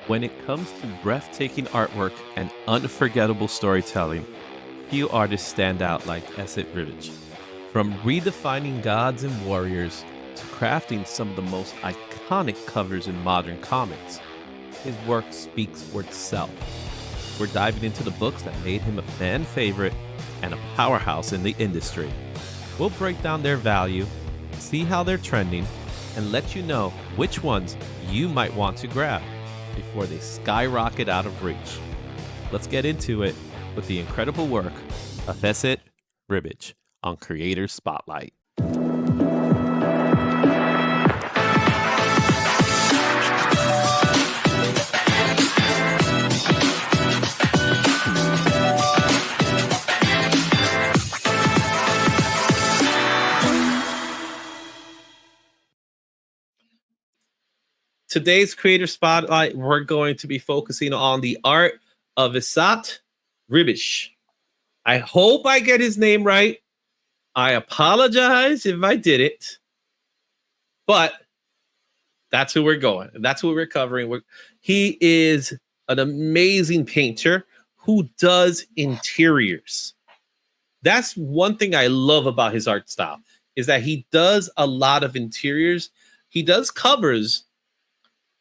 When it comes to breathtaking artwork and unforgettable storytelling, few artists stand out like Esad Ribić. From redefining gods and warriors to crafting some of the most iconic covers in modern comics, his work speaks for itself. We're diving into the books that made him a fan favorite and a powerhouse in the industry. We'll break down their value, see how they're trending, and let you know which ones you might want to grab before they skyrocket out of reach. Let's get into it with the incredible work of Esad Ribić on Creator Spotlight. Today's Creator Spotlight, we're going to be focusing on the art of Esad Ribić. I hope I get his name right. I apologize if I did it, but that's who we're going. That's who we're covering. He is an amazing painter who does interiors. That's one thing I love about his art style, is that he does a lot of interiors. He does covers,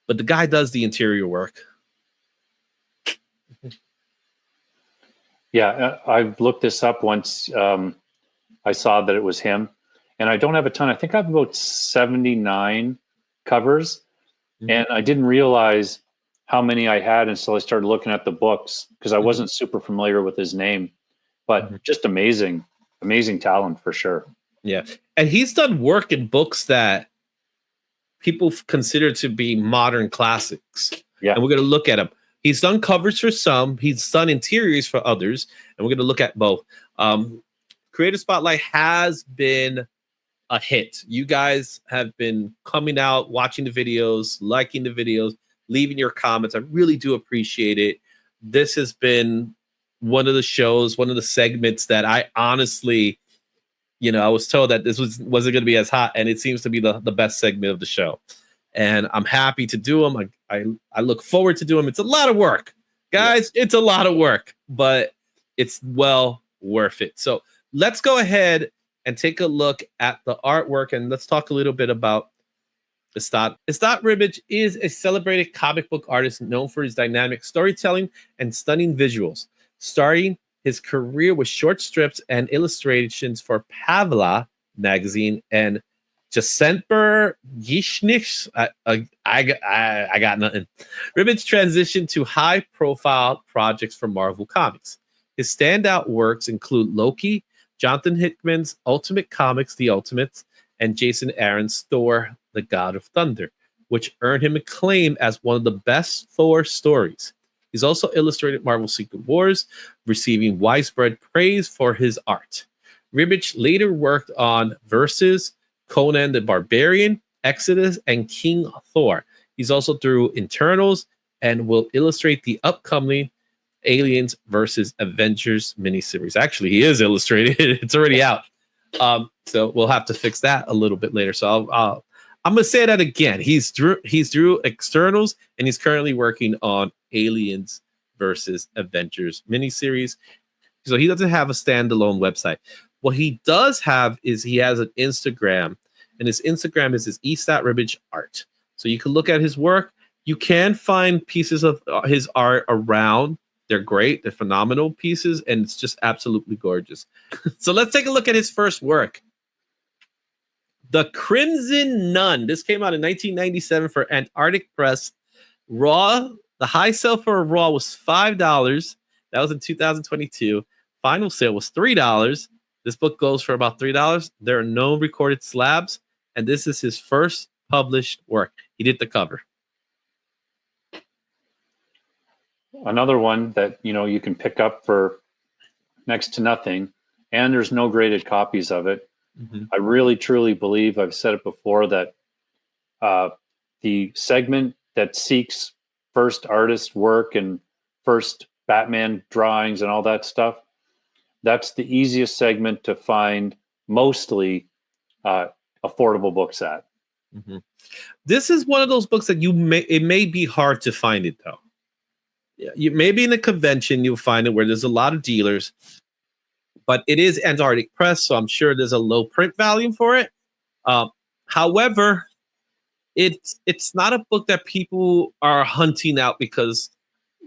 but the guy does the interior work. Yeah, I've looked this up once. I saw that it was him, and I don't have a ton. I think I have about 79 covers, and I didn't realize how many I had until I started looking at the books, because I wasn't super familiar with his name. But just amazing talent for sure. Yeah, and he's done work in books that people consider to be modern classics. Yeah, and we're going to look at him. He's done covers for some. He's done interiors for others, and we're going to look at both. Creator Spotlight has been a hit. You guys have been coming out, watching the videos, liking the videos, leaving your comments. I really do appreciate it. This has been one of the shows, one of the segments that I honestly, I was told that this wasn't going to be as hot, and it seems to be the best segment of the show. And I'm happy to do them. I look forward to doing them. It's a lot of work, guys. Yeah. It's a lot of work, but it's well worth it. So let's go ahead and take a look at the artwork, and let's talk a little bit about Esad. Esad Ribić is a celebrated comic book artist known for his dynamic storytelling and stunning visuals, starting his career with short strips and illustrations for Pavla magazine and Jacenper Yishnich. I got nothing. Ribić transitioned to high-profile projects for Marvel Comics. His standout works include Loki, Jonathan Hickman's Ultimate Comics, The Ultimates, and Jason Aaron's Thor, the God of Thunder, which earned him acclaim as one of the best Thor stories. He's also illustrated Marvel Secret Wars, receiving widespread praise for his art. Ribić later worked on Versus, Conan the Barbarian, Exodus, and King Thor. He's also drew Internals and will illustrate the upcoming Aliens versus Avengers miniseries. Actually, he is illustrated. It's already out. So we'll have to fix that a little bit later. So I'm going to say that again. He's drew Externals, and he's currently working on Aliens versus Avengers miniseries. So he doesn't have a standalone website. What he does have is he has an Instagram, and his Instagram is his Esad Ribić art. So you can look at his work. You can find pieces of his art around. They're great. They're phenomenal pieces, and it's just absolutely gorgeous. So let's take a look at his first work. The Crimson Nun. This came out in 1997 for Antarctic Press. Raw, the high sale for Raw was $5. That was in 2022. Final sale was $3. This book goes for about $3. There are no recorded slabs, and this is his first published work. He did the cover. Another one that you can pick up for next to nothing, and there's no graded copies of it. I really truly believe, I've said it before, that the segment that seeks first artist work and first Batman drawings and all that stuff, that's the easiest segment to find mostly affordable books at. Mhm. This is one of those books that it may be hard to find it though. Yeah, you maybe in a convention you'll find it where there's a lot of dealers, but it is Antarctic Press, so I'm sure there's a low print value for it. However, it's not a book that people are hunting out because,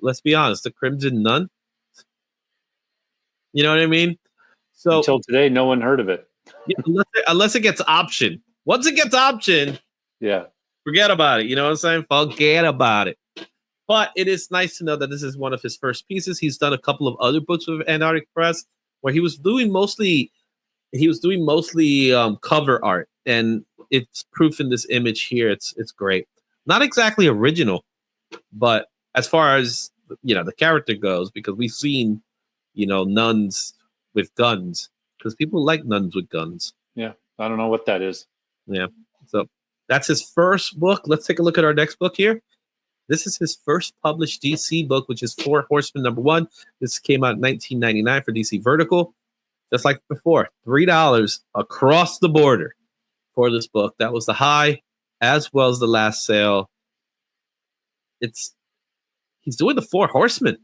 let's be honest, the Crimson Nun. You know what I mean? So until today, no one heard of it. yeah, unless it gets optioned. Once it gets optioned, yeah, forget about it. You know what I'm saying? Forget about it. But it is nice to know that this is one of his first pieces. He's done a couple of other books with Antarctic Press where he was doing mostly cover art, and it's proof in this image here. It's great. Not exactly original, but as far as the character goes, because we've seen nuns with guns, because people like nuns with guns. Yeah, I don't know what that is. Yeah, so that's his first book. Let's take a look at our next book here. This is his first published DC book, which is Four Horsemen #1. This came out in 1999 for DC Vertical. Just like before, $3 across the border for this book. That was the high, as well as the last sale. He's doing the Four Horsemen,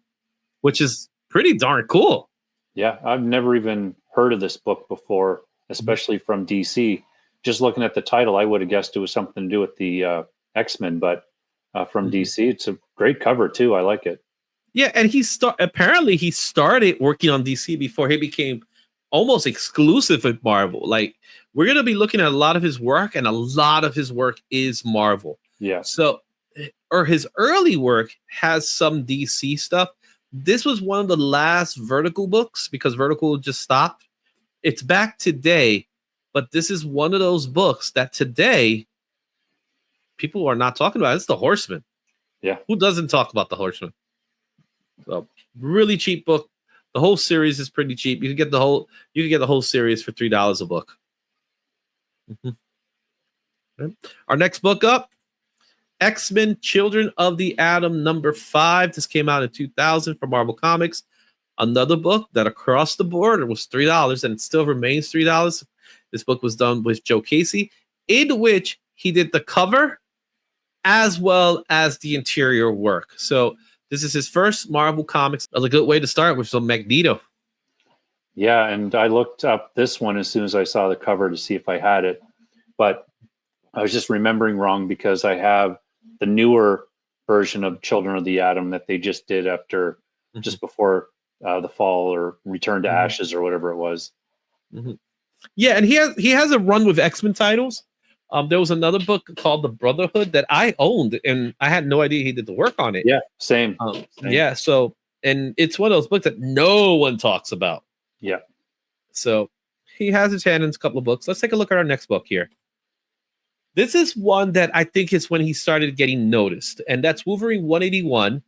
which is pretty darn cool. Yeah, I've never even heard of this book before, especially from DC. Just looking at the title, I would have guessed it was something to do with the X-Men, but from DC, it's a great cover too. I like it. Yeah, and apparently he started working on DC before he became almost exclusive with Marvel. Like, we're going to be looking at a lot of his work, and a lot of his work is Marvel. Yeah. So, or his early work has some DC stuff. This was one of the last Vertical books because Vertical just stopped. It's back today, but this is one of those books that today people are not talking about. It's the Horseman. Yeah. Who doesn't talk about the Horseman? So, really cheap book. The whole series is pretty cheap. You can get the whole series for $3 a book. Okay. Our next book up, X-Men Children of the Atom #5. This came out in 2000 from Marvel Comics. Another book that across the board was $3, and it still remains $3. This book was done with Joe Casey, in which he did the cover as well as the interior work. So this is his first Marvel Comics. That's a good way to start with some Magneto. Yeah, and I looked up this one as soon as I saw the cover to see if I had it. But I was just remembering wrong because I have the newer version of Children of the Atom that they just did after, just before the fall or Return to Ashes or whatever it was. Yeah, and he has a run with X-Men titles. There was another book called The Brotherhood that I owned, and I had no idea he did the work on it. Yeah, same. Yeah, so, and it's one of those books that no one talks about. Yeah. So he has his hand in a couple of books. Let's take a look at our next book here. This is one that I think is when he started getting noticed, and that's Wolverine 181.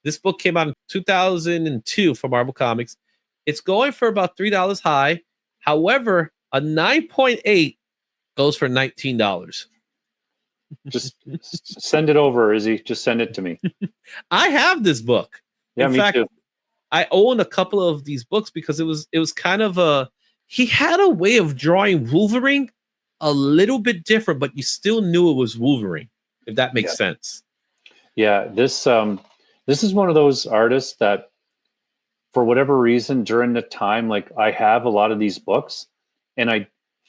This book came out in 2002 for Marvel Comics. It's going for about $3 high. However, a 9.8 goes for $19. Just send it over, Izzy. Just send it to me. I have this book. Yeah, in me fact, too. I own a couple of these books because it was kind of he had a way of drawing Wolverine a little bit different, but you still knew it was Wolverine, if that makes sense. Yeah, this is one of those artists that, for whatever reason, during the time, like, I have a lot of these books, and I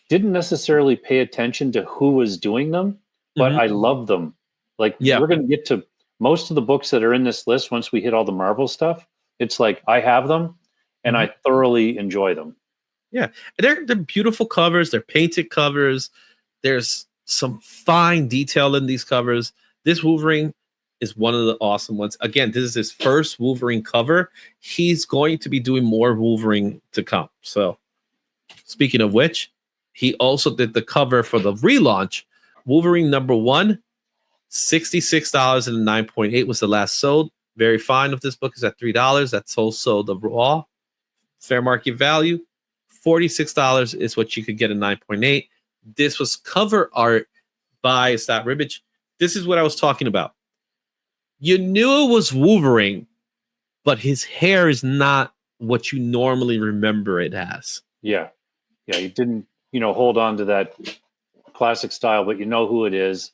didn't necessarily pay attention to who was doing them, but I love them. Like, we're going to get to most of the books that are in this list once we hit all the Marvel stuff. It's like I have them, and I thoroughly enjoy them. Yeah, they're beautiful covers. They're painted covers. There's some fine detail in these covers. This Wolverine is one of the awesome ones. Again, this is his first Wolverine cover. He's going to be doing more Wolverine to come. So, speaking of which, he also did the cover for the relaunch. Wolverine #1, $66 and 9.8 was the last sold. Very fine if this book is at $3. That's also the raw fair market value. $46 is what you could get a 9.8. This was cover art by Esad Ribić. This is what I was talking about. You knew it was Wolverine, but his hair is not what you normally remember it as. Yeah. Yeah, you didn't, hold on to that classic style, but you know who it is.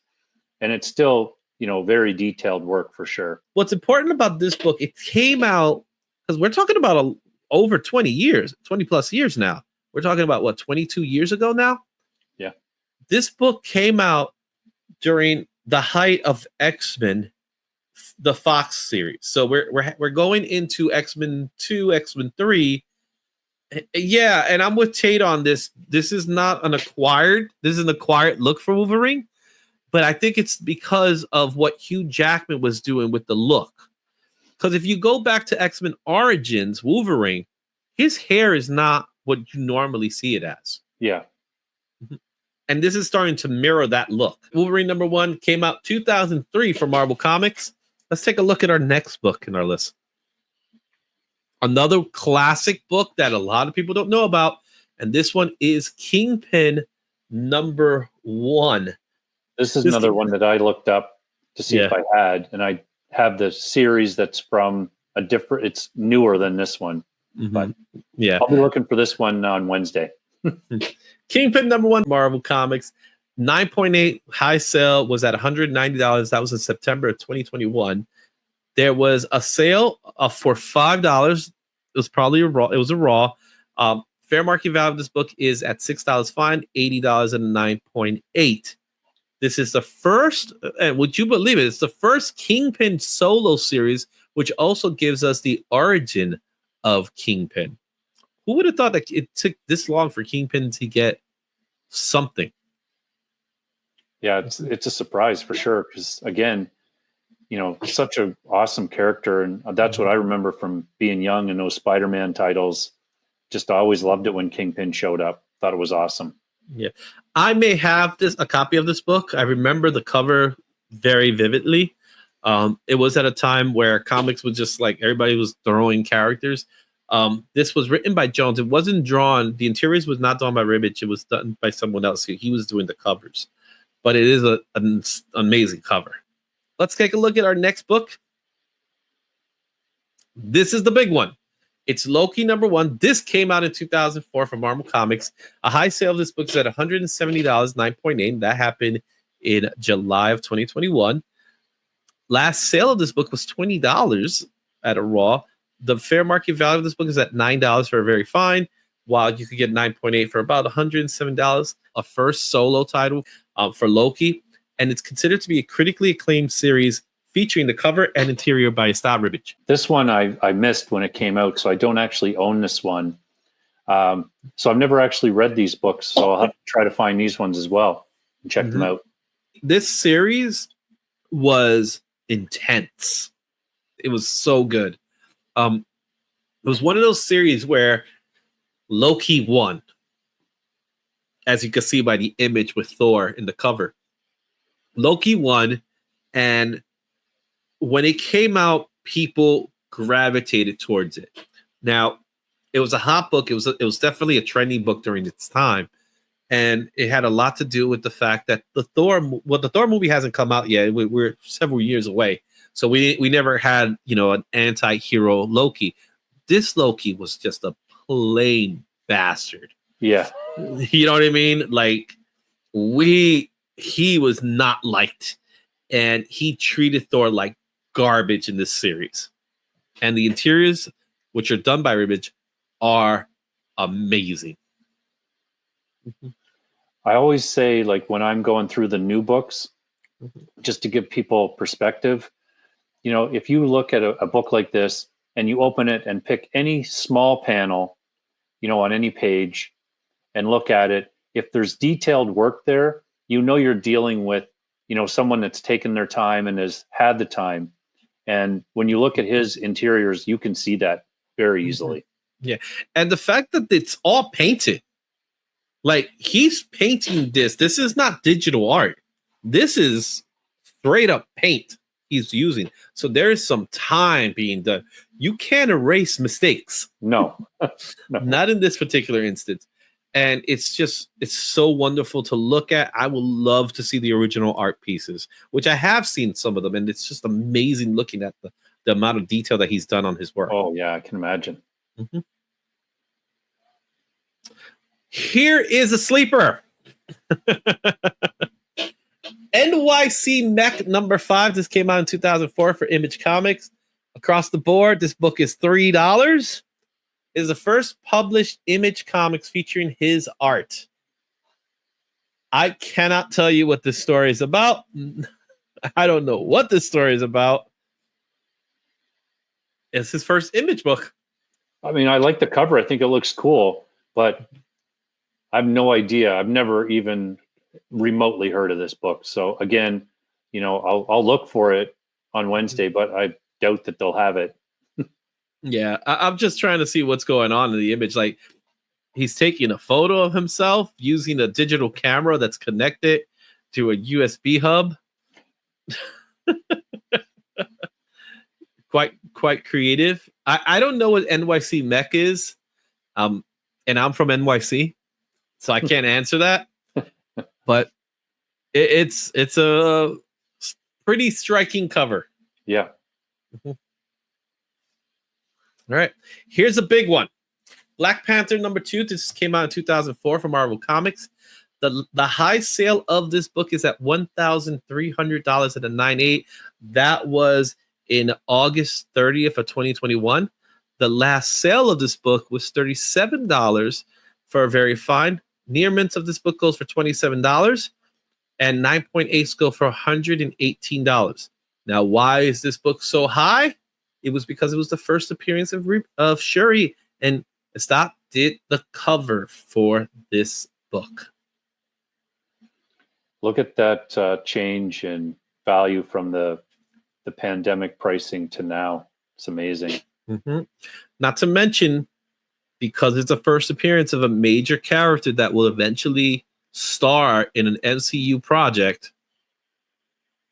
And it's still, very detailed work for sure. What's important about this book, it came out, because we're talking about over 20 years, 20 plus years now. We're talking about, what, 22 years ago now? Yeah. This book came out during the height of X-Men, the Fox series. So we're going into X-Men 2, X-Men 3. Yeah, and I'm with Tate on this. This is not an acquired look for Wolverine, but I think it's because of what Hugh Jackman was doing with the look. Because if you go back to X-Men Origins, Wolverine, his hair is not what you normally see it as. Yeah. And this is starting to mirror that look. Wolverine #1 came out 2003 for Marvel Comics. Let's take a look at our next book in our list. Another classic book that a lot of people don't know about. And this one is Kingpin #1. This is another one that I looked up to see if I had. And I have the series that's from it's newer than this one. Mm-hmm. But yeah, I'll be looking for this one on Wednesday. Kingpin #1, Marvel Comics, 9.8 high sale, was at $190. That was in September of 2021. There was a sale for $5. It was probably a raw. Fair market value of this book is at $6 fine, $80 and 9.8. This is the first, and would you believe it? It's the first Kingpin solo series, which also gives us the origin of Kingpin. Who would have thought that it took this long for Kingpin to get something? Yeah, it's a surprise for sure. Because again, such an awesome character, and that's what I remember from being young and those Spider-Man titles. Just always loved it when Kingpin showed up. Thought it was awesome. Yeah, I may have a copy of this book. I remember the cover very vividly. It was at a time where comics was just like everybody was throwing characters. This was written by Jones. It wasn't drawn. The interiors was not done by Ribic. It was done by someone else. He was doing the covers, but it is an amazing cover. Let's take a look at our next book. This is the big one. It's Loki #1. This came out in 2004 from Marvel Comics. A high sale of this book is at $170, 9.8. That happened in July of 2021. Last sale of this book was $20 at a raw. The fair market value of this book is at $9 for a very fine, while you could get 9.8 for about $107. A first solo title for Loki. And it's considered to be a critically acclaimed series featuring the cover and interior by Esad Ribić. This one I missed when it came out, so I don't actually own this one. So I've never actually read these books, so I'll have to try to find these ones as well and check them out. This series was intense. It was so good. It was one of those series where Loki won, as you can see by the image with Thor in the cover. Loki won, and when it came out, people gravitated towards it. Now, it was a hot book. It was definitely a trending book during its time, and it had a lot to do with the fact that the Thor movie hasn't come out yet. We're several years away, so we never had an anti-hero Loki. This Loki was just a plain bastard. Yeah, you know what I mean? Like he was not liked, and he treated Thor like garbage in this series. And the interiors, which are done by Ribic, are amazing. I always say, like, when I'm going through the new books, just to give people perspective, if you look at a book like this and you open it and pick any small panel, on any page and look at it, if there's detailed work there, you're dealing with, someone that's taken their time and has had the time. And when you look at his interiors, you can see that very easily. Yeah. And the fact that it's all painted, like he's painting this is not digital art. This is straight up paint he's using. So there is some time being done. You can't erase mistakes. No. Not in this particular instance. And it's so wonderful to look at. I would love to see the original art pieces, which I have seen some of them. And it's just amazing looking at the amount of detail that he's done on his work. Oh, yeah, I can imagine. Here is a sleeper. NYC Mech number 5. This came out in 2004 for Image Comics. Across the board, this book is $3. It is the first published Image Comics featuring his art. I cannot tell you what this story is about. I don't know what this story is about. It's his first Image book. I mean, I like the cover. I think it looks cool, but I have no idea. I've never even remotely heard of this book. So again, you know, I'll look for it on Wednesday, but I doubt that they'll have it. Yeah, I'm just trying to see what's going on in the image. Like, he's taking a photo of himself using a digital camera that's connected to a USB hub. Quite creative. I don't know what NYC Mech is, and I'm from NYC, so I can't answer that. But it's a pretty striking cover. Yeah. All right, here's a big one. Black Panther number 2. This came out in 2004 from Marvel Comics. The high sale of this book is at $1,300 at a 9.8. That was in August 30th of 2021. The last sale of this book was $37 for a very fine. Near mint of this book goes for $27, and 9.8 go for $118. Now, why is this book so high? It was because it was the first appearance of Shuri, and Esad did the cover for this book. Look at that change in value from the pandemic pricing to now. It's amazing. Mm-hmm. Not to mention, because it's the first appearance of a major character that will eventually star in an MCU project,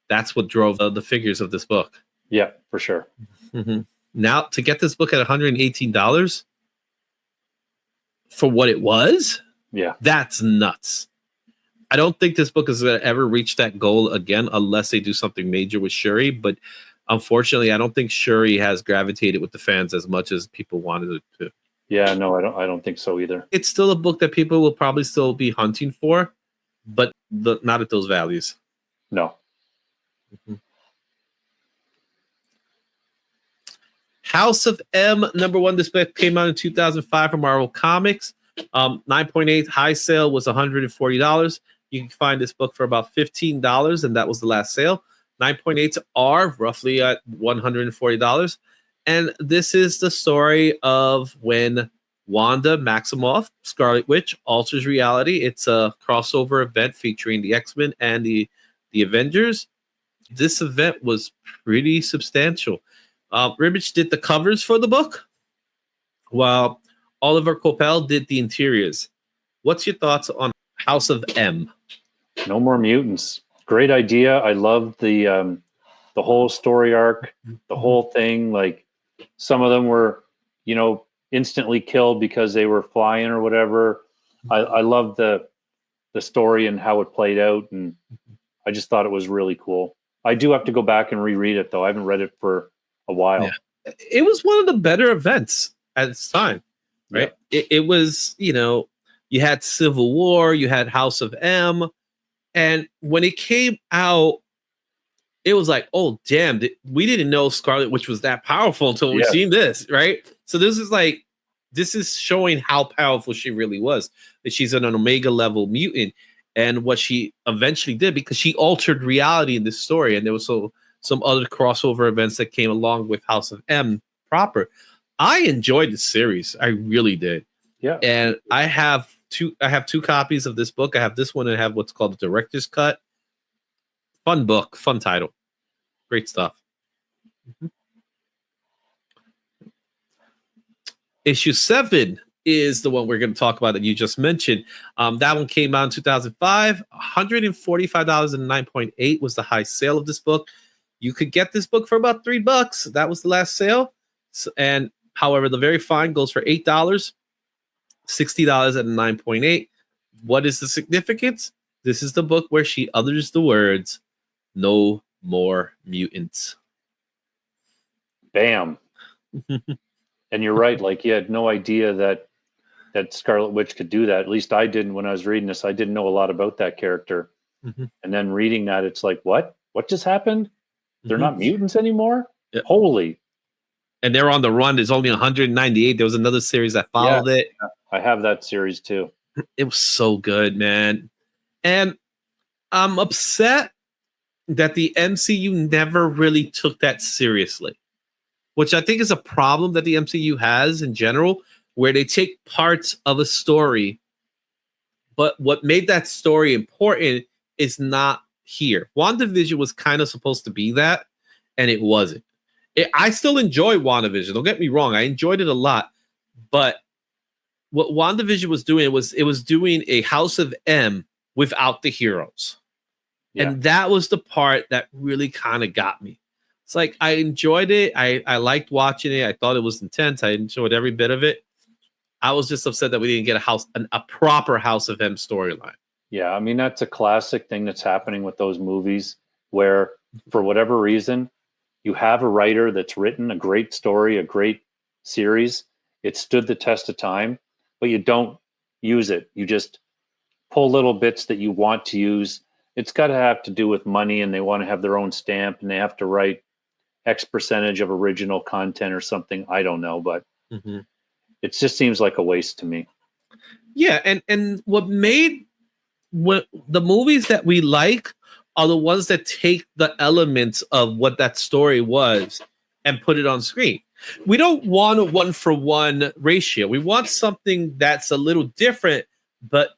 that's what drove the figures of this book. Yeah, for sure. Mm-hmm. Now, to get this book at $118 for what it was, yeah, that's nuts. I don't think this book is going to ever reach that goal again unless they do something major with Shuri. But unfortunately, I don't think Shuri has gravitated with the fans as much as people wanted it to. Yeah, no, I don't think so either. It's still a book that people will probably still be hunting for, but not at those values. No. Mm-hmm. House of M number 1. This book came out in 2005 from Marvel Comics. 9.8 high sale was $140. You can find this book for about $15, and that was the last sale. 9.8s are roughly at $140. And this is the story of when Wanda Maximoff, Scarlet Witch, alters reality. It's a crossover event featuring the X-Men and the Avengers. This event was pretty substantial. Ribic did the covers for the book, while Oliver Coipel did the interiors. What's your thoughts on House of M? No more mutants. Great idea. I love the whole story arc, the whole thing. Like, some of them were, you know, instantly killed because they were flying or whatever. I love the story and how it played out, and I just thought it was really cool. I do have to go back and reread it, though. I haven't read it for a while. Yeah. It was one of the better events at its time, right? Yeah. It was, you know, you had Civil War, you had House of M, and when it came out, it was like, oh, damn, we didn't know Scarlet Witch was that powerful until we seen this, right? So this is showing how powerful she really was, that she's an Omega level mutant, and what she eventually did, because she altered reality in this story, and there was some other crossover events that came along with House of M proper. I enjoyed the series. I really did. Yeah. And I have two copies of this book. I have this one and I have what's called the director's cut. Fun book, fun title. Great stuff. Mm-hmm. Issue 7 is the one we're going to talk about that you just mentioned. That one came out in 2005. $145 and 9.8 was the high sale of this book. You could get this book for about $3. That was the last sale. And however, the very fine goes for $8, $60 at a 9.8. What is the significance? This is the book where she utters the words, "No more mutants." Bam. And you're right. Like, you had no idea that that Scarlet Witch could do that. At least I didn't when I was reading this. I didn't know a lot about that character. And then reading that, it's like, what just happened? They're not mutants anymore. Yeah. Holy. And they're on the run. There's only 198. There was another series that followed it. I have that series too. It was so good, man. And I'm upset that the MCU never really took that seriously, which I think is a problem that the MCU has in general, where they take parts of a story, but what made that story important is not here. WandaVision was kind of supposed to be that, and it wasn't. I still enjoy WandaVision. Don't get me wrong. I enjoyed it a lot, but what WandaVision was doing it was doing a House of M without the heroes. Yeah. And that was the part that really kind of got me. It's like I enjoyed it. I liked watching it. I thought it was intense. I enjoyed every bit of it. I was just upset that we didn't get a proper House of M storyline. Yeah, I mean, that's a classic thing that's happening with those movies where, for whatever reason, you have a writer that's written a great story, a great series. It stood the test of time, but you don't use it. You just pull little bits that you want to use. It's got to have to do with money, and they want to have their own stamp, and they have to write X percentage of original content or something. I don't know, but it just seems like a waste to me. Yeah, and what the movies that we like are the ones that take the elements of what that story was and put it on screen. We don't want a 1-for-1 ratio. We want something that's a little different, but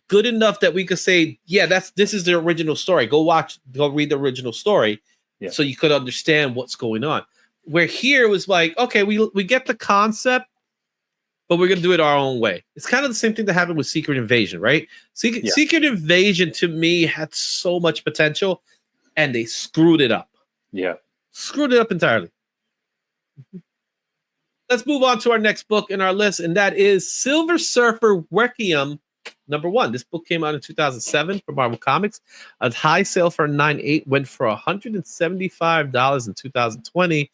good enough that we could say, yeah, this is the original story. Go read the original story, so you could understand what's going on. Where here it was like, okay, we get the concept, but we're gonna do it our own way. It's kind of the same thing that happened with Secret Invasion, right? Secret Invasion to me had so much potential, and they screwed it up. Yeah, screwed it up entirely. Let's move on to our next book in our list, and that is Silver Surfer Requiem #1. This book came out in 2007 from Marvel Comics. A high sale for $9.8 went for $175 in 2020.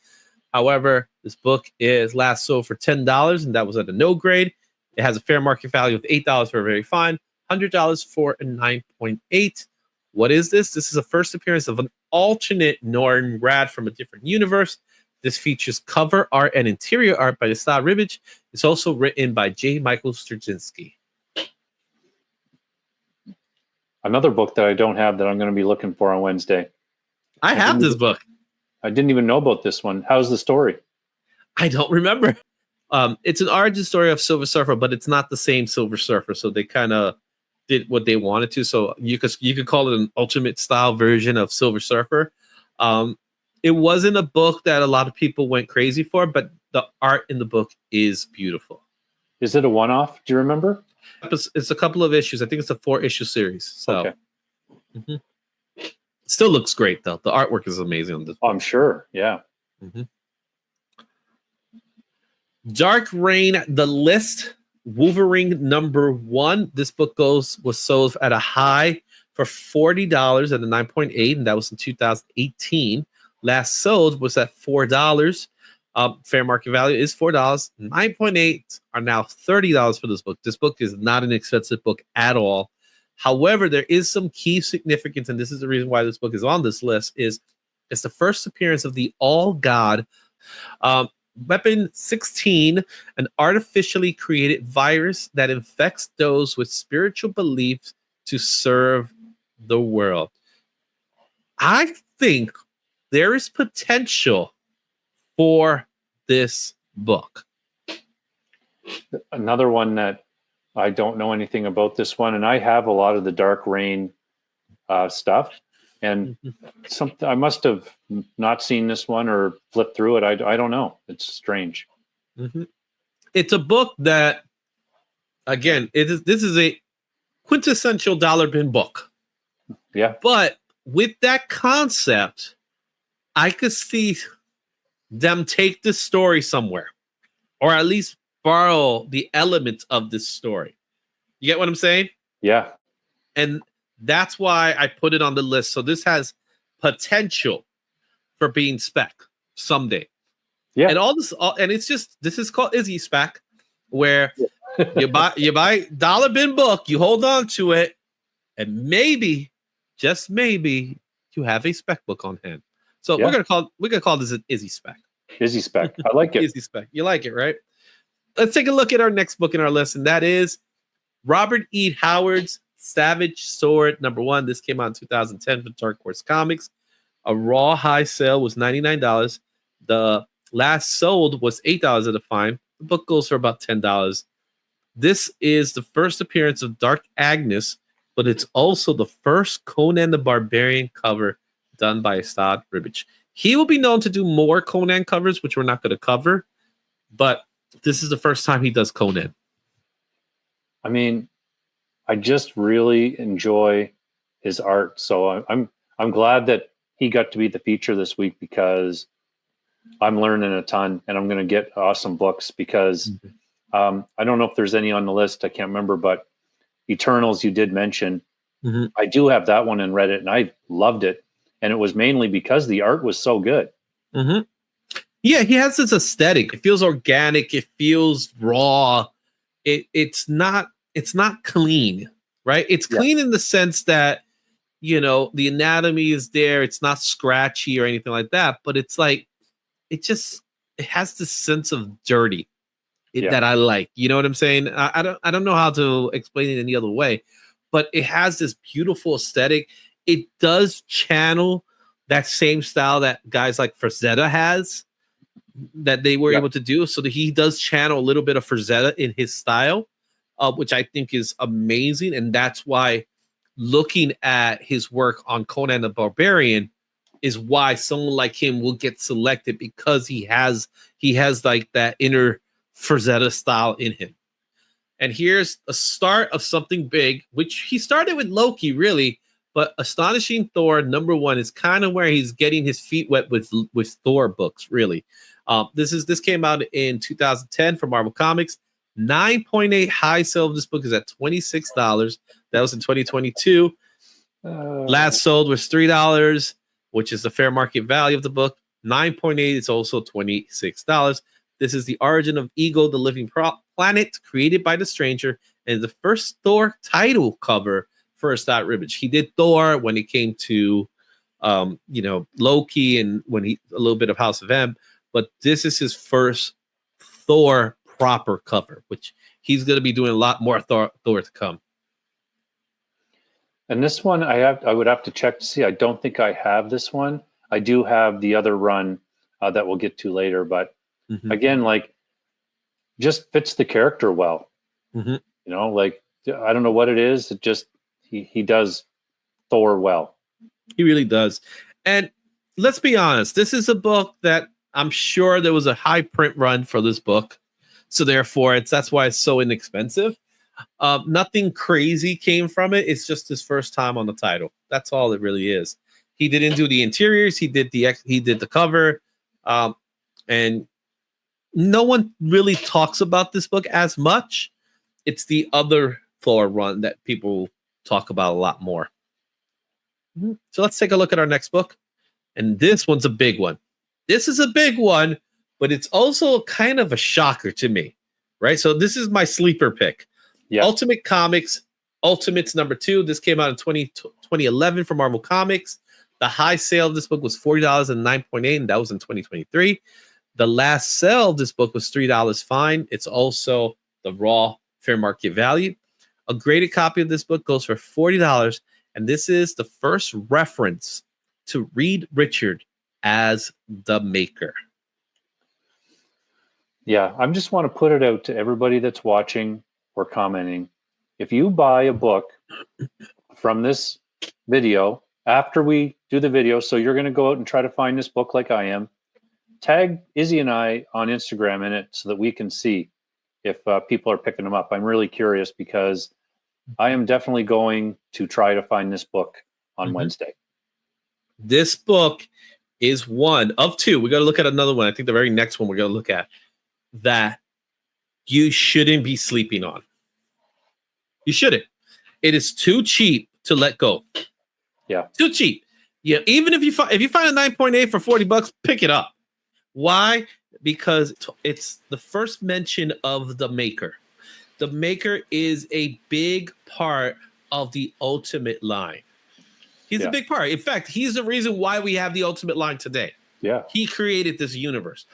However, this book is last sold for $10, and that was at a no grade. It has a fair market value of $8 for a very fine, $100 for a 9.8. What is this? This is a first appearance of an alternate Norrin Rad from a different universe. This features cover art and interior art by Esad Ribić. It's also written by J. Michael Straczynski. Another book that I don't have that I'm going to be looking for on Wednesday. I have this book. I didn't even know about this one. How's the story? I don't remember. It's an origin story of Silver Surfer, but it's not the same Silver Surfer. So they kind of did what they wanted to. So you could call it an ultimate style version of Silver Surfer. It wasn't a book that a lot of people went crazy for, but the art in the book is beautiful. Is it a one-off? Do you remember? It's a couple of issues. I think it's a 4-issue series. So okay. Still looks great though. The artwork is amazing on this. Oh, I'm sure. Yeah. Dark Reign, The List, Wolverine #1. This book was sold at a high for $40 at a 9.8, and that was in 2018. Last sold was at $4. Fair market value is $4. 9.8 are now $30 for this book. This book is not an expensive book at all. However, there is some key significance, and this is the reason why this book is on this list. It's the first appearance of the All God Weapon 16, an artificially created virus that infects those with spiritual beliefs to serve the world. I think there is potential for this book. Another one that I don't know anything about this one, and I have a lot of the Dark Reign stuff, and something I must have not seen this one or flipped through it. I don't know. It's strange. It's a book that, again, this is a quintessential dollar bin book. Yeah, but with that concept, I could see them take this story somewhere, or at least borrow the elements of this story. You get what I'm saying? Yeah. And that's why I put it on the list. So this has potential for being spec someday. Yeah. And this is called Izzy Spec, where You buy dollar bin book, you hold on to it, and maybe, just maybe, you have a spec book on hand. So we're gonna call this an Izzy spec. Izzy spec. I like it. Izzy spec. You like it, right? Let's take a look at our next book in our list, and that is Robert E. Howard's Savage Sword #1. This came out in 2010 from Dark Horse Comics. A raw high sale was $99. The last sold was $8 at a fine. The book goes for about $10. This is the first appearance of Dark Agnes, but it's also the first Conan the Barbarian cover done by Esad Ribić. He will be known to do more Conan covers, which we're not going to cover, but this is the first time he does Conan. I mean, I just really enjoy his art, so I'm glad that he got to be the feature this week, because I'm learning a ton, and I'm going to get awesome books, because I don't know if there's any on the list. I can't remember, but Eternals you did mention. I do have that one and read it, and I loved it. And it was mainly because the art was so good. Yeah, he has this aesthetic. It feels organic. It feels raw. It's not clean, right? It's clean in the sense that, you know, the anatomy is there. It's not scratchy or anything like that. But it's like, it has this sense of dirty that I like. You know what I'm saying? I don't know how to explain it any other way, but it has this beautiful aesthetic. It does channel that same style that guys like Frazetta has, that they were able to do. So that he does channel a little bit of Frazetta in his style, which I think is amazing. And that's why looking at his work on Conan the Barbarian is why someone like him will get selected, because he has like that inner Frazetta style in him. And here's a start of something big, which he started with Loki, really. But Astonishing Thor #1 is kind of where he's getting his feet wet with Thor books, really. This came out in 2010 for Marvel Comics. 9.8 high sale of this book is at $26. That was in 2022. Last sold was $3, which is the fair market value of the book. 9.8 is also $26. This is the origin of Ego, the living planet, created by the Stranger, and the first Thor title cover for Esad Ribić. He did Thor when it came to, Loki, and when a little bit of House of M. But this is his first Thor proper cover, which he's going to be doing a lot more Thor to come. And this one, I would have to check to see. I don't think I have this one. I do have the other run that we'll get to later, but again, like, just fits the character well. You know, like, I don't know what it is. It just he does Thor well. He really does. And let's be honest, this is a book that I'm sure there was a high print run for this book, so therefore that's why it's so inexpensive. Nothing crazy came from it. It's just his first time on the title. That's all it really is. He didn't do the interiors. He did the cover, and no one really talks about this book as much. It's the other Thor run that people talk about a lot more. So let's take a look at our next book, and this one's a big one. This is a big one, but it's also kind of a shocker to me, right? So this is my sleeper pick. Ultimate Comics, Ultimates #2. This came out in 2011 from Marvel Comics. The high sale of this book was $40 and 9.8, and that was in 2023. The last sale of this book was $3 fine. It's also the raw fair market value. A graded copy of this book goes for $40, and this is the first reference to Reed Richard as the maker. Yeah, I just want to put it out to everybody that's watching or commenting. If you buy a book from this video after we do the video, so you're going to go out and try to find this book like I am, tag Izzy and I on Instagram in it so that we can see if people are picking them up. I'm really curious, because I am definitely going to try to find this book on Wednesday. This book is one of two. We got to look at another one. I think the very next one we're going to look at that you shouldn't be sleeping on. You shouldn't. It is too cheap to let go. Yeah. Too cheap. Yeah. Even if you find a 9.8 for $40, pick it up. Why? Because it's the first mention of the maker. the Maker is a big part of the Ultimate line. He's a big part. In fact, he's the reason why we have the Ultimate line today. Yeah. He created this universe.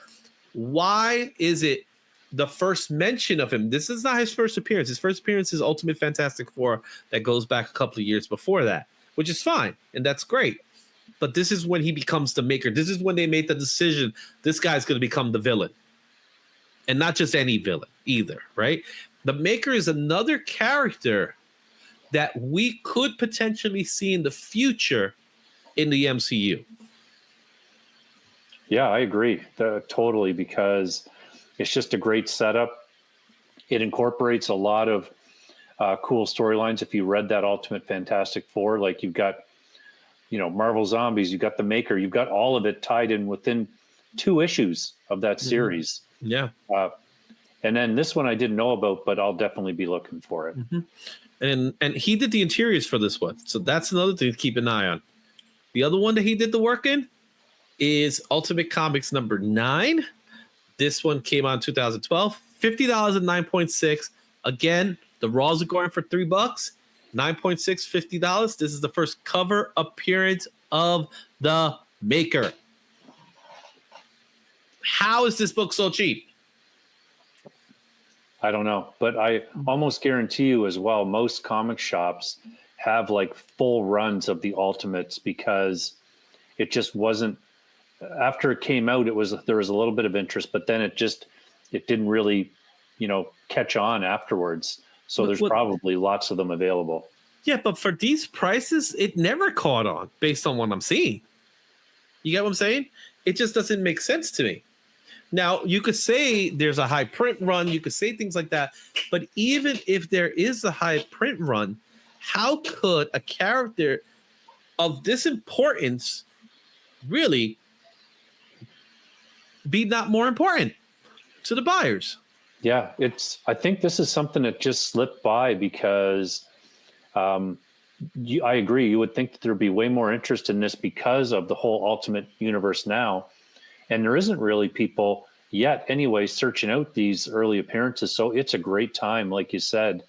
Why is it the first mention of him? This is not his first appearance. His first appearance is Ultimate Fantastic Four that goes back a couple of years before that, which is fine, and that's great. But this is when he becomes the Maker. This is when they made the decision this guy's going to become the villain. And not just any villain either, right? The Maker is another character that we could potentially see in the future in the MCU. Yeah, I agree totally, because it's just a great setup. It incorporates a lot of cool storylines. If you read that Ultimate Fantastic Four, like you've got, Marvel Zombies, you've got the Maker, you've got all of it tied in within 2 issues of that series. Yeah. And then this one I didn't know about, but I'll definitely be looking for it. And he did the interiors for this one. So that's another thing to keep an eye on. The other one that he did the work in is Ultimate Comics number 9. This one came out in 2012. $50 and 9.6. Again, the Raws are going for $3. 9.6, $50. This is the first cover appearance of the Maker. How is this book so cheap? I don't know, but I almost guarantee you as well, most comic shops have like full runs of the Ultimates, because it just wasn't, after it came out, there was a little bit of interest, but then it didn't really, catch on afterwards. So there's probably lots of them available. Yeah, but for these prices, it never caught on based on what I'm seeing. You get what I'm saying? It just doesn't make sense to me. Now, you could say there's a high print run. You could say things like that. But even if there is a high print run, how could a character of this importance really be not more important to the buyers? Yeah, I think this is something that just slipped by, because I agree. You would think that there'd be way more interest in this because of the whole Ultimate universe now. And there isn't really people yet anyway searching out these early appearances. So it's a great time, like you said,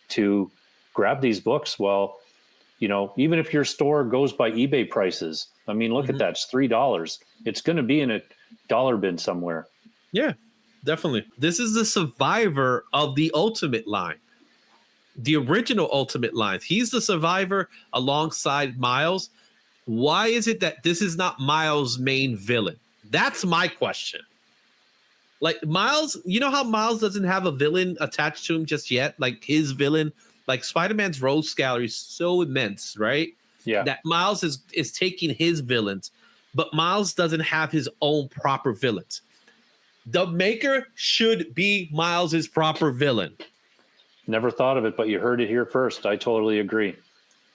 to grab these books. Well, even if your store goes by eBay prices, I mean, look at that. It's $3. It's going to be in a dollar bin somewhere. Yeah, definitely. This is the survivor of the Ultimate line. The original Ultimate line. He's the survivor alongside Miles. Why is it that this is not Miles' main villain? That's my question. Like Miles, you know how Miles doesn't have a villain attached to him just yet? Like his villain, like Spider-Man's rogues gallery is so immense, right? Yeah. That Miles is taking his villains, but Miles doesn't have his own proper villains. The Maker should be Miles's proper villain. Never thought of it, but you heard it here first. I totally agree.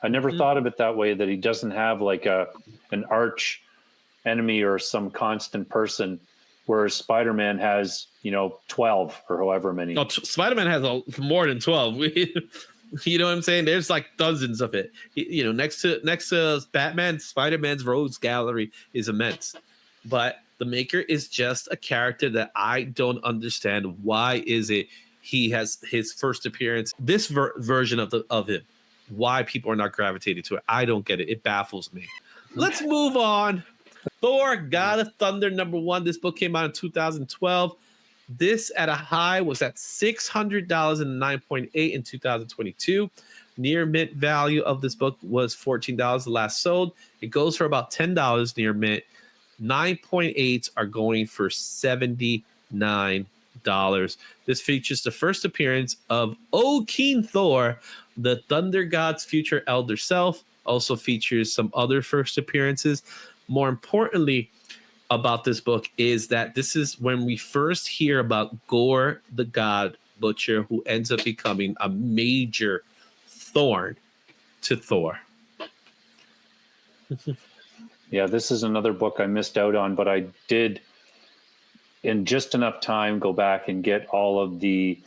I never thought of it that way, that he doesn't have like an arch enemy or some constant person, whereas Spider-Man has 12 or however many. Oh, Spider-Man has more than 12. You know what I'm saying? There's like dozens of it. Next to Batman, Spider-Man's rogues gallery is immense. But the Maker is just a character that I don't understand. Why is it he has his first appearance, this version of him? Why people are not gravitating to it? I don't get it. It baffles me. Let's move on. Thor, God of Thunder, number 1. This book came out in 2012. This at a high was at $600 and 9.8 in 2022. Near mint value of this book was $14 the last sold. It goes for about $10 near mint. 9.8s are going for $79. This features the first appearance of King Thor, the Thunder God's future elder self. Also features some other first appearances. More importantly about this book is that this is when we first hear about Gore the God Butcher, who ends up becoming a major thorn to Thor. Yeah, this is another book I missed out on, but I did, in just enough time, go back and get all of the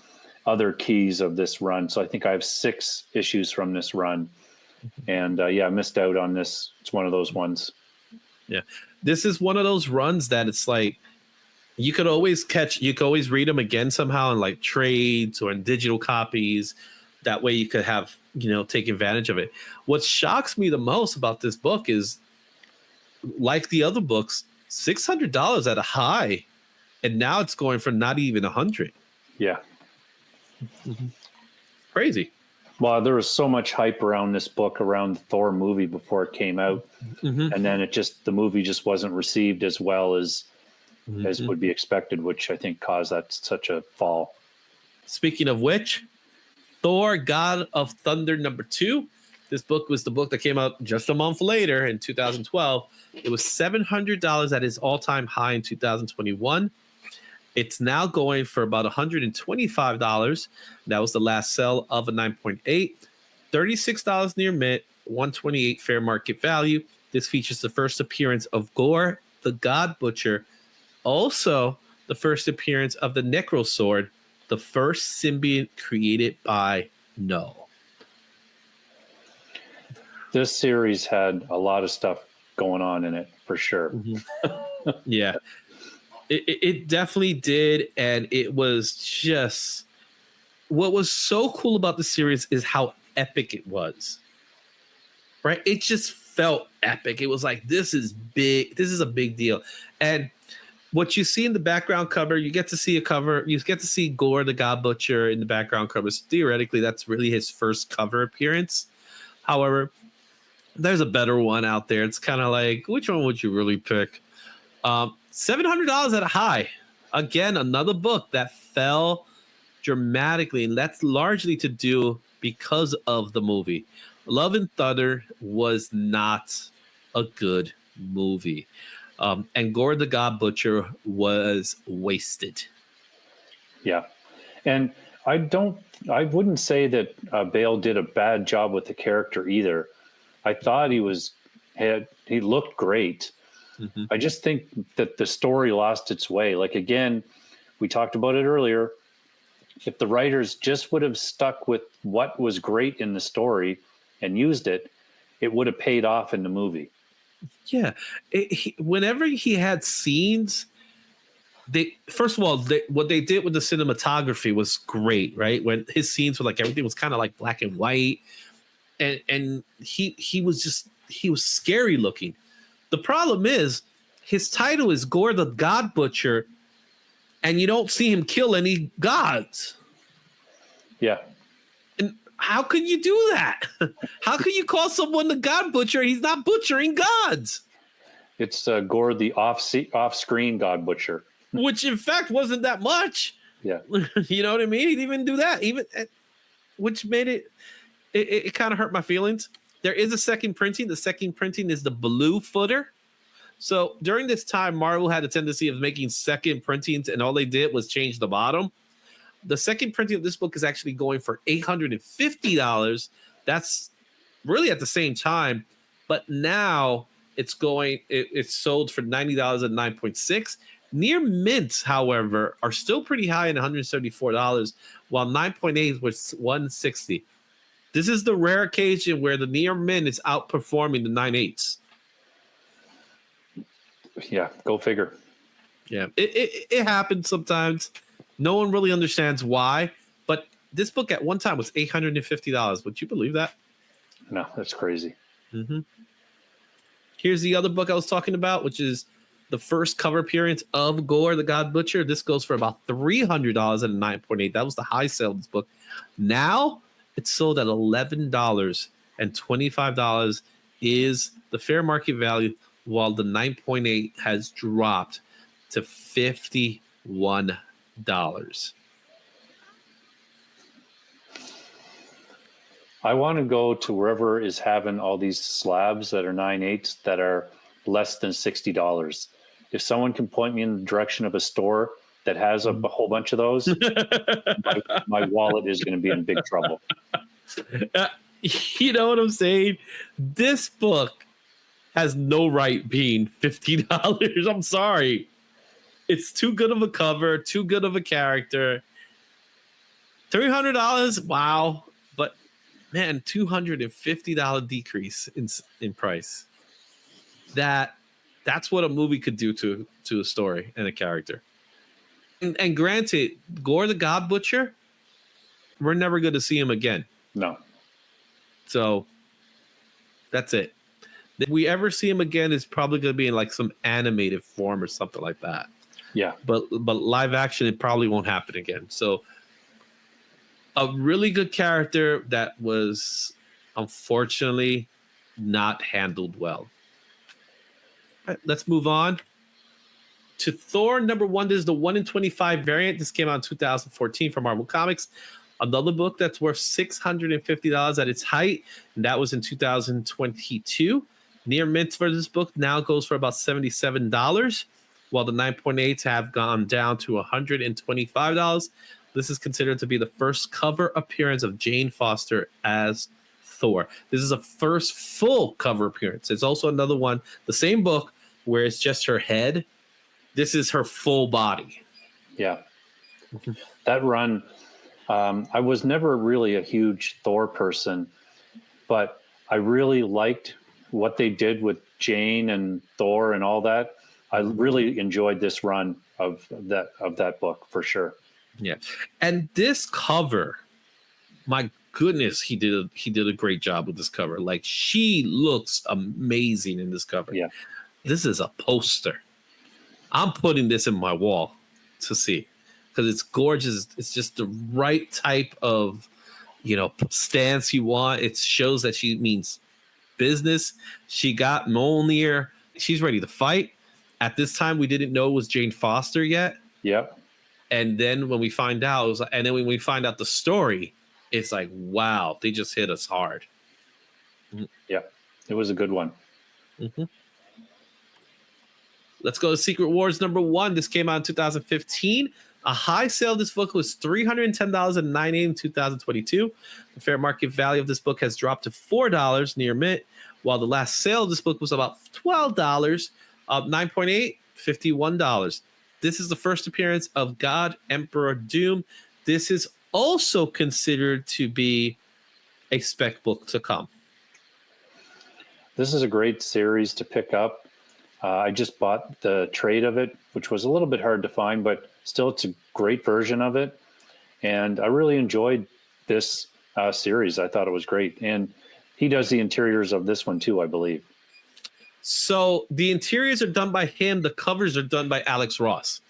other keys of this run. So I think I have 6 issues from this run. And I missed out on this. It's one of those ones. Yeah. This is one of those runs that it's like You could always read them again somehow in like trades or in digital copies. That way you could have, take advantage of it. What shocks me the most about this book is, like the other books, $600 at a high, and now it's going for not even 100. Yeah. Crazy. Well, there was so much hype around this book, around the Thor movie before it came out. And then the movie just wasn't received as well as would be expected, which I think caused that such a fall. Speaking of which, Thor, God of Thunder #2. This book was the book that came out just a month later in 2012. It was $700 at its all-time high in 2021. It's now going for about $125. That was the last sell of a 9.8. $36 near mint, $128 fair market value. This features the first appearance of Gore, the God Butcher. Also, the first appearance of the Necro Sword, the first symbiote created by No. This series had a lot of stuff going on in it, for sure. Yeah. It definitely did, and it was just... What was so cool about the series is how epic it was. Right? It just felt epic. It was like, this is big. This is a big deal. And what you see in the background cover, you get to see a cover. You get to see Gore, the God Butcher, in the background cover. So theoretically, that's really his first cover appearance. However, there's a better one out there. It's kind of like, which one would you really pick? $700 at a high. Again, another book that fell dramatically, and that's largely to do because of the movie. Love and Thunder was not a good movie. And Gore the God Butcher was wasted. Yeah. And I wouldn't say that Bale did a bad job with the character either. I thought he looked great. I just think that the story lost its way. Like, again, we talked about it earlier. If the writers just would have stuck with what was great in the story and used it, it would have paid off in the movie. Yeah. Whenever he had scenes, first of all, what they did with the cinematography was great, right? When his scenes were like, everything was kind of like black and white. And he was scary looking. The problem is his title is Gore the God Butcher, and you don't see him kill any gods. Yeah. And how can you do that? How can you call someone the God Butcher and he's not butchering gods? It's Gore the off-screen God Butcher. Which, in fact, wasn't that much. Yeah. You know what I mean? He didn't even do that. Which made it kind of hurt my feelings. There is a second printing. The second printing is the blue footer. So during this time, Marvel had a tendency of making second printings, and all they did was change the bottom. The second printing of this book is actually going for $850. That's really at the same time, but now it's sold for $90 at 9.6. Near mints, however, are still pretty high at $174, while 9.8 was $160. This is the rare occasion where the near mint is outperforming the 9.8s. Yeah, go figure. Yeah, it happens sometimes. No one really understands why, but this book at one time was $850. Would you believe that? No, that's crazy. Here's the other book I was talking about, which is the first cover appearance of Gore the God Butcher. This goes for about $300 at a 9.8. That was the high sale of this book. Now it's sold at $11, and $25 is the fair market value, while the 9.8 has dropped to $51. I want to go to wherever is having all these slabs that are 9.8s that are less than $60. If someone can point me in the direction of a store that has a whole bunch of those, my wallet is going to be in big trouble. You know what I'm saying? This book has no right being $50. I'm sorry. It's too good of a cover, too good of a character. $300, wow. But man, $250 decrease in price. That's what a movie could do to a story and a character. And granted, Gore the God Butcher, we're never going to see him again. No. So that's it. If we ever see him again, it's probably going to be in like some animated form or something like that. Yeah. But live action, it probably won't happen again. So a really good character that was unfortunately not handled well. All right, let's move on to Thor #1. This is the 1 in 25 variant. This came out in 2014 from Marvel Comics. Another book that's worth $650 at its height, and that was in 2022. Near mint for this book now goes for about $77, while the 9.8s have gone down to $125. This is considered to be the first cover appearance of Jane Foster as Thor. This is a first full cover appearance. It's also another one, the same book, where it's just her head. This is her full body. Yeah. That run, I was never really a huge Thor person, but I really liked what they did with Jane and Thor and all that. I really enjoyed this run of that book for sure. Yeah. And this cover, my goodness, he did a great job with this cover. Like, she looks amazing in this cover. Yeah. This is a poster. I'm putting this in my wall to see because it's gorgeous. It's just the right type of, stance you want. It shows that she means business. She got Mjolnir. She's ready to fight. At this time, we didn't know it was Jane Foster yet. Yep. And then when we find out, when we find out the story, it's like, wow, they just hit us hard. Yeah, it was a good one. Mm-hmm. Let's go to Secret Wars #1. This came out in 2015. A high sale of this book was $310.98 in 2022. The fair market value of this book has dropped to $4 near mint, while the last sale of this book was about $12. 9.8, $51. This is the first appearance of God Emperor Doom. This is also considered to be a spec book to come. This is a great series to pick up. I just bought the trade of it, which was a little bit hard to find, but still it's a great version of it. And I really enjoyed this series. I thought it was great. And he does the interiors of this one too, I believe. So the interiors are done by him. The covers are done by Alex Ross.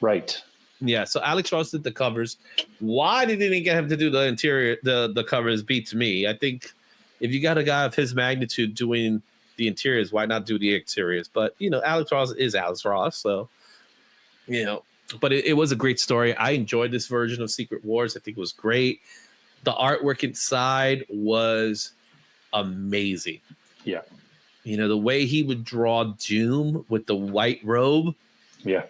Right. Yeah. So Alex Ross did the covers. Why they didn't get him to do the interior, the covers beats me. I think if you got a guy of his magnitude doing the interiors, why not do the exteriors? But, Alex Ross is Alex Ross. So, but it was a great story. I enjoyed this version of Secret Wars. I think it was great. The artwork inside was amazing. Yeah. The way he would draw Doom with the white robe. Yeah.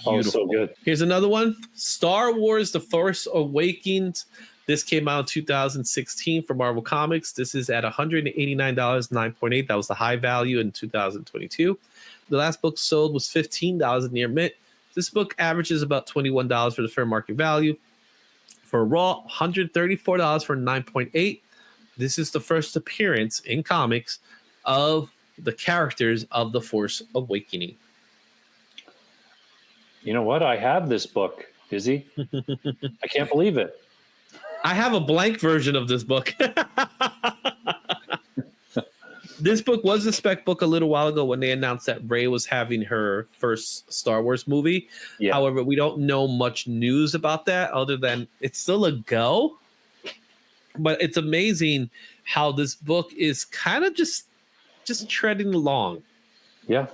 Beautiful. Oh, so good. Here's another one. Star Wars The Force Awakens. This came out in 2016 for Marvel Comics. This is at $189, 9.8. That was the high value in 2022. The last book sold was $15 near mint. This book averages about $21 for the fair market value. For Raw, $134 for 9.8. This is the first appearance in comics of the characters of The Force Awakening. You know what? I have this book, Izzy. I can't believe it. I have a blank version of this book. This book was a spec book a little while ago when they announced that Rey was having her first Star Wars movie. Yeah. However, we don't know much news about that other than it's still a go. But it's amazing how this book is kind of just treading along. Yeah.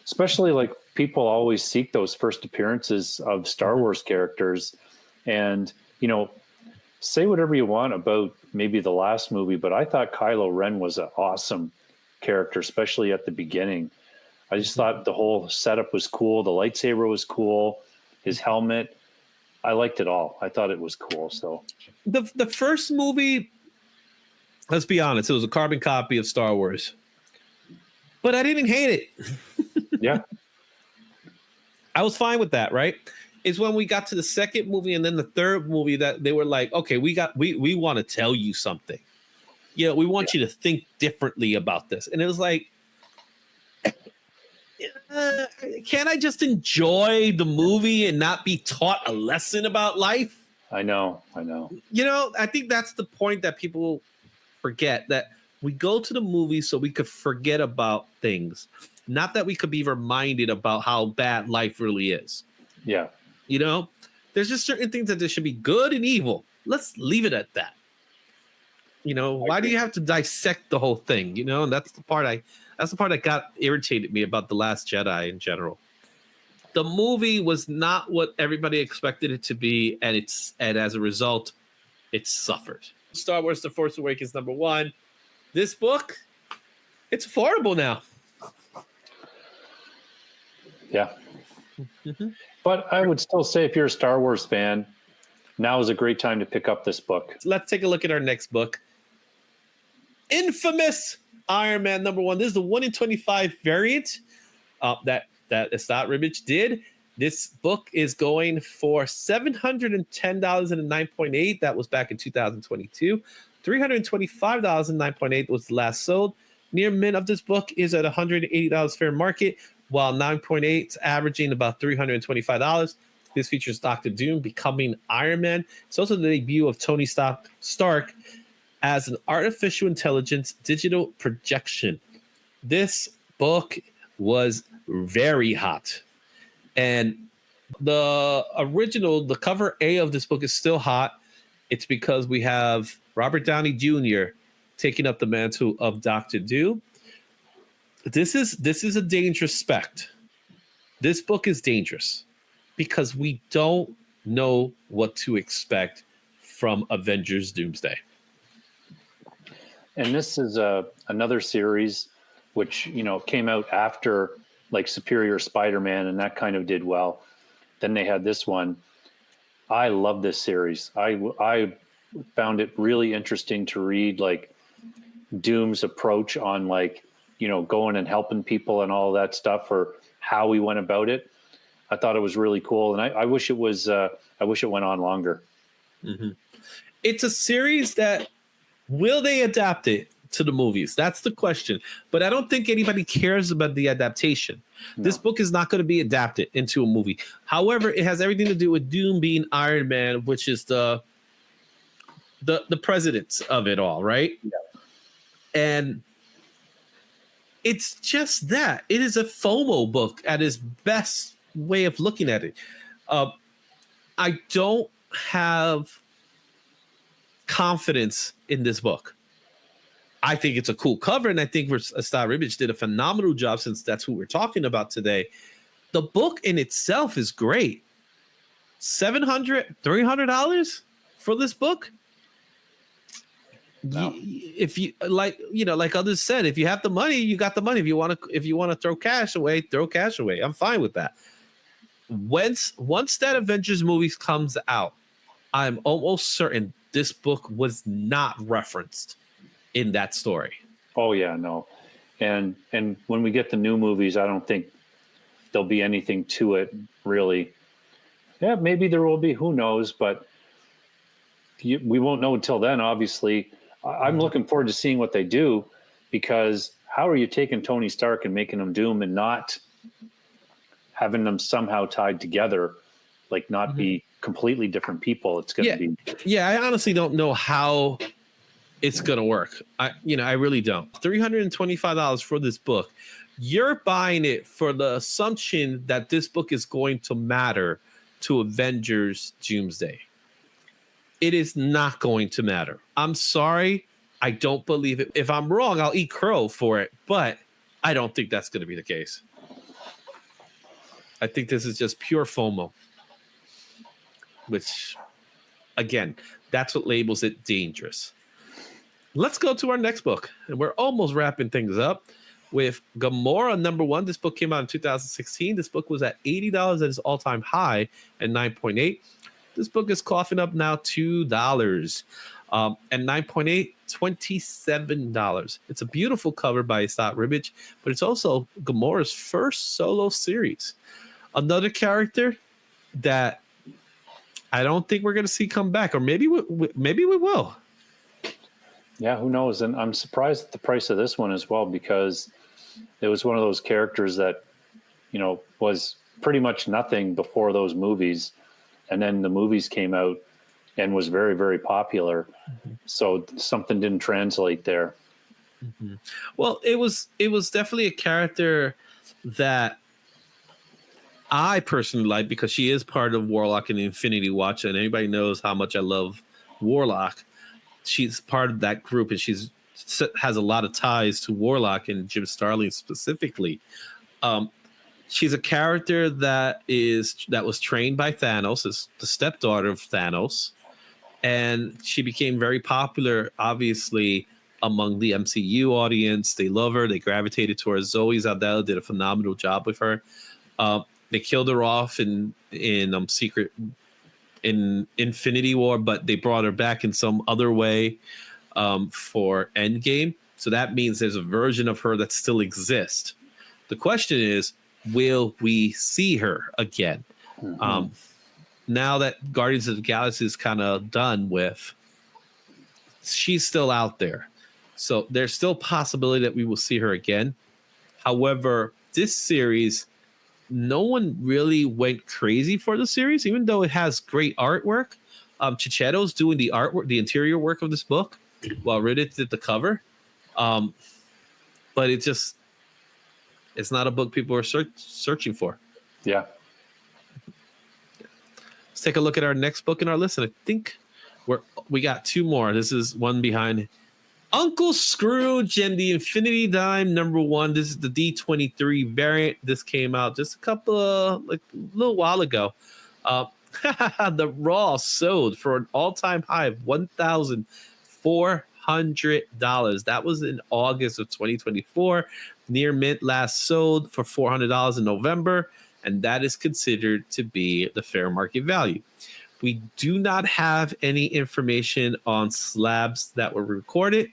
Especially like people always seek those first appearances of Star Wars characters. And, say whatever you want about maybe the last movie, but I thought Kylo Ren was an awesome character, especially at the beginning. I just thought the whole setup was cool. The lightsaber was cool. His helmet. I liked it all. I thought it was cool. So the first movie, let's be honest, it was a carbon copy of Star Wars. But I didn't hate it. Yeah. I was fine with that, right? It's when we got to the second movie and then the third movie that they were like, okay, we want to tell you something. We want you to think differently about this. And it was like, Can't I just enjoy the movie and not be taught a lesson about life? I know. I think that's the point that people forget, that we go to the movie so we could forget about things, not that we could be reminded about how bad life really is. Yeah. There's just certain things that there should be good and evil. Let's leave it at that. Why do you have to dissect the whole thing? And that's the part that got irritated me about The Last Jedi in general. The movie was not what everybody expected it to be, and as a result, it suffered. Star Wars: The Force Awakens #1. This book, it's affordable now. Yeah. Mm-hmm. But I would still say, if you're a Star Wars fan, now is a great time to pick up this book. Let's take a look at our next book. Infamous Iron Man #1. This is the 1 in 25 variant that Esad Ribić did. This book is going for $710.09.8. That was back in 2022. $325.09.8 was the last sold. Near mint of this book is at $180 fair market, while 9.8 is averaging about $325. This features Dr. Doom becoming Iron Man. It's also the debut of Tony Stark as an artificial intelligence digital projection. This book was very hot. And the cover A of this book is still hot. It's because we have Robert Downey Jr. taking up the mantle of Dr. Doom. This is a dangerous spec. This book is dangerous because we don't know what to expect from Avengers Doomsday. And this is another series which, came out after like Superior Spider-Man, and that kind of did well. Then they had this one. I love this series. I found it really interesting to read, like Doom's approach on going and helping people and all that stuff, or how he went about it. I thought it was really cool, and I wish it was. I wish it went on longer. Mm-hmm. It's a series that will they adapt it to the movies? That's the question. But I don't think anybody cares about the adaptation. No. This book is not going to be adapted into a movie. However, it has everything to do with Doom being Iron Man, which is the president of it all, right? Yeah. And it's just that. It is a FOMO book at its best way of looking at it. I don't have confidence in this book. I think it's a cool cover, and I think Esad Ribić did a phenomenal job, since that's who we're talking about today. The book in itself is great. $300 for this book? No. If you like others said, if you have the money, you got the money. If you want to throw cash away, throw cash away. I'm fine with that. Once that Avengers movie comes out, I'm almost certain this book was not referenced in that story. Oh yeah, no. And when we get the new movies, I don't think there'll be anything to it, really. Yeah, maybe there will be, who knows, but we won't know until then, obviously. I'm looking forward to seeing what they do, because how are you taking Tony Stark and making him Doom and not having them somehow tied together, like not be completely different people? It's going to be. Yeah, I honestly don't know how it's going to work. I really don't. $325 for this book. You're buying it for the assumption that this book is going to matter to Avengers Doomsday. It is not going to matter. I'm sorry. I don't believe it. If I'm wrong, I'll eat crow for it, but I don't think that's going to be the case. I think this is just pure FOMO, which, again, that's what labels it dangerous. Let's go to our next book, and we're almost wrapping things up with Gamora #1. This book came out in 2016. This book was at $80 at its all-time high at 9.8. This book is coughing up now $2. And 9.8, $27. It's a beautiful cover by Esad Ribić, but it's also Gamora's first solo series. Another character that I don't think we're going to see come back, or maybe we will. Yeah, who knows? And I'm surprised at the price of this one as well, because it was one of those characters that was pretty much nothing before those movies. And then the movies came out and was very, very popular. Mm-hmm. So something didn't translate there. Mm-hmm. Well, it was definitely a character that I personally like, because she is part of Warlock and the Infinity Watch, and anybody knows how much I love Warlock. She's part of that group, and has a lot of ties to Warlock and Jim Starlin specifically. She's a character that was trained by Thanos, is the stepdaughter of Thanos, and she became very popular, obviously, among the MCU audience. They love her. They gravitated towards Zoe Zadell, did a phenomenal job with her. They killed her off in Secret in Infinity War, but they brought her back in some other way for Endgame. So that means there's a version of her that still exists. The question is, will we see her again? Mm-hmm. Now that Guardians of the Galaxy is kind of done with, she's still out there. So there's still possibility that we will see her again. However, this series, no one really went crazy for the series, even though it has great artwork. Chichetto's doing the artwork, the interior work of this book, while Ribic did the cover. But it's not a book people are searching for. Yeah. Let's take a look at our next book in our list, and I think we got two more. This is one behind Uncle Scrooge and the Infinity Dime #1. This is the D23 variant. This came out just a little while ago. The Raw sold for an all-time high of $1,400. That was in August of 2024. Near mint last sold for $400 in November, and that is considered to be the fair market value. We do not have any information on slabs that were recorded.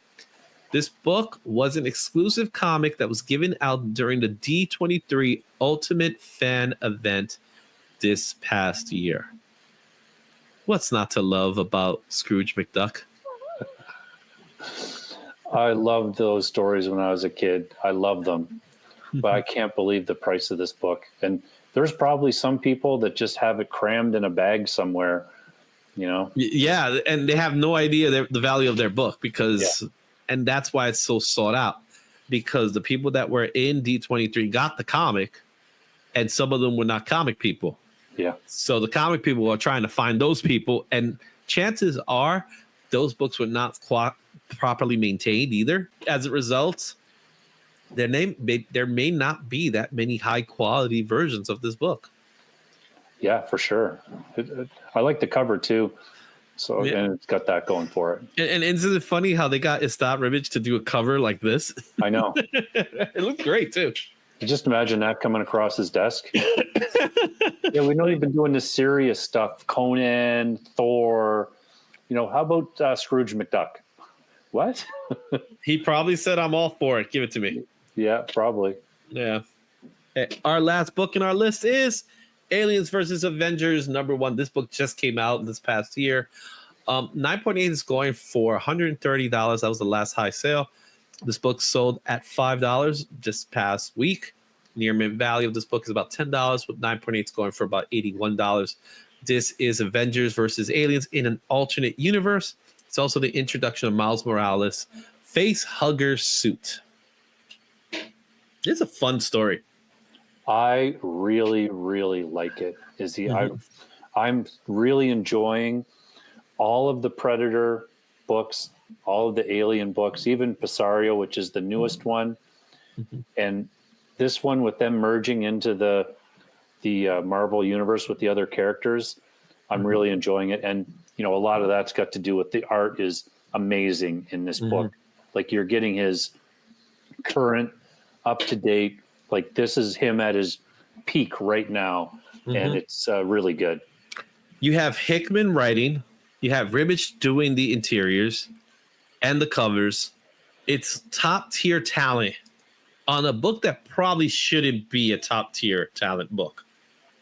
This book was an exclusive comic that was given out during the D23 Ultimate Fan event this past year. What's not to love about Scrooge McDuck? I loved those stories when I was a kid. I love them. But I can't believe the price of this book. And there's probably some people that just have it crammed in a bag somewhere, Yeah, and they have no idea the value of their book and that's why it's so sought out, because the people that were in D23 got the comic, and some of them were not comic people. Yeah. So the comic people are trying to find those people, and chances are those books were not properly maintained either. As a result, there may not be that many high quality versions of this book. Yeah, for sure. I like the cover too. So yeah. And it's got that going for it. And isn't it funny how they got Esad Ribić to do a cover like this? I know. It looked great too. You just imagine that coming across his desk. Yeah, we know you've been doing this serious stuff. Conan, Thor. How about Scrooge McDuck? What? He probably said, "I'm all for it. Give it to me." Yeah, probably. Yeah. Our last book in our list is Aliens vs. Avengers #1. This book just came out this past year. 9.8 is going for $130. That was the last high sale. This book sold at $5 just past week. Near mint value of this book is about $10, with 9.8 going for about $81. This is Avengers vs. Aliens in an alternate universe. It's also the introduction of Miles Morales' face hugger suit. It's a fun story. I really, really like it. I'm really enjoying all of the Predator books, all of the Alien books, even Pisario, which is the newest one. Mm-hmm. And this one with them merging into the Marvel universe with the other characters, I'm really enjoying it. And, a lot of that's got to do with the art is amazing in this book. Like you're getting his current, up-to-date, like this is him at his peak right now. And it's really good. You have Hickman writing. You have Ribic doing the interiors and the covers. It's top-tier talent on a book that probably shouldn't be a top-tier talent book,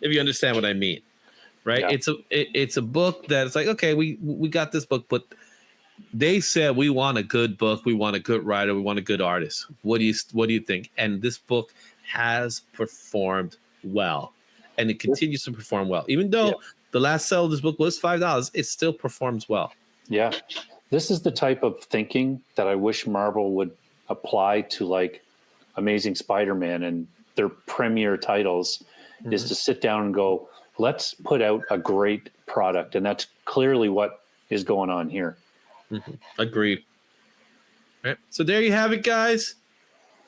if you understand what I mean. Right? Yeah. It's a book that's like, okay, we got this book, but they said we want a good book, we want a good writer, we want a good artist. What do you think? And this book has performed well, and it continues to perform well. Even though the last sale of this book was $5, it still performs well. Yeah. This is the type of thinking that I wish Marvel would apply to like Amazing Spider-Man and their premier titles, is to sit down and go, let's put out a great product. And that's clearly what is going on here. Agreed. All right. So there you have it, guys.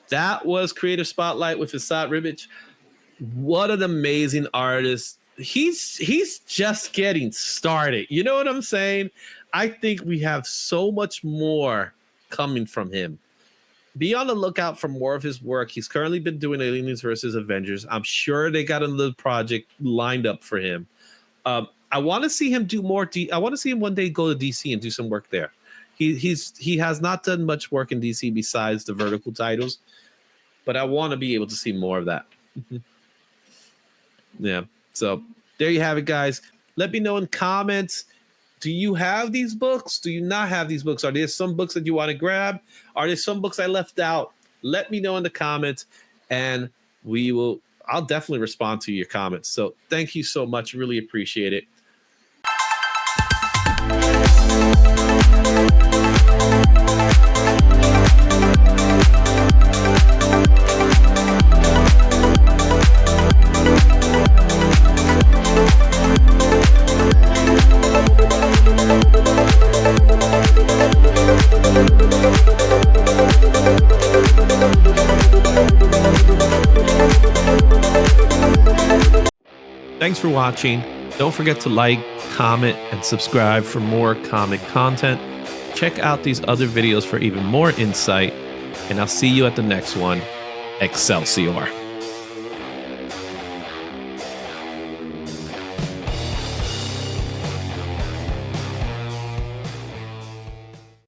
That was Creative Spotlight with Esad Ribić. What an amazing artist. He's just getting started. You know what I'm saying? I think we have so much more coming from him. Be on the lookout for more of his work. He's currently been doing Aliens versus Avengers. I'm sure they got another project lined up for him. I want to see him do more. I want to see him one day go to DC and do some work there. He has not done much work in DC besides the vertical titles, but I want to be able to see more of that. Yeah. So there you have it, guys. Let me know in comments. Do you have these books? Do you not have these books? Are there some books that you want to grab? Are there some books I left out? Let me know in the comments, and I'll definitely respond to your comments. So thank you so much. Really appreciate it. Thanks for watching. Don't forget to like, comment, and subscribe for more comic content. Check out these other videos for even more insight, and I'll see you at the next one. Excelsior.